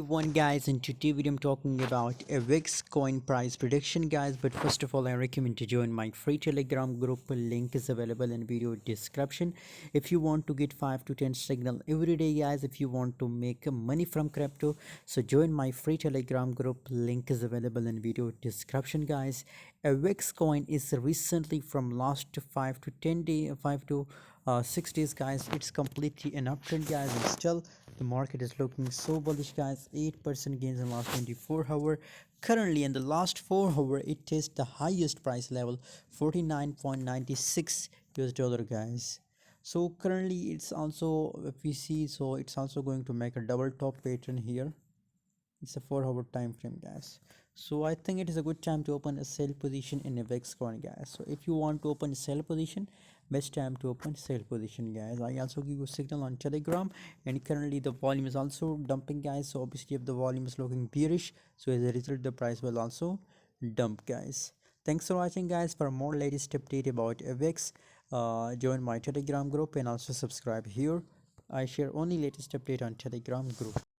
everyone guys, in today's video I'm talking about AVAX coin price prediction guys. But first of all, I recommend to join my free telegram group. Link is available in video description. If you want to get 5 to 10 signal every day guys, if you want to make money from crypto, so join my free telegram group. Link is available in video description guys. AVAX coin is recently from last 5 to 10 day 5 to 6 days guys, it's completely an uptrend guys, and still the market is looking so bullish guys. 8% gains in last 24 hour. Currently in the last 4 hour it tested the highest price level 49.96 US dollar guys. So currently it's also, if we see, so it's also going to make a double top pattern here. It's a 4 hour time frame guys, so I think it is a good time to open a sell position in a AVAX coin guys. So if you want to open a sell position, best time to open sell position guys. I also give you a signal on telegram, and currently the volume is also dumping guys. So obviously if the volume is looking bearish, so as a result the price will also dump guys. Thanks for watching guys. For more latest update about AVAX, join my telegram group and also subscribe here. I share only latest update on telegram group.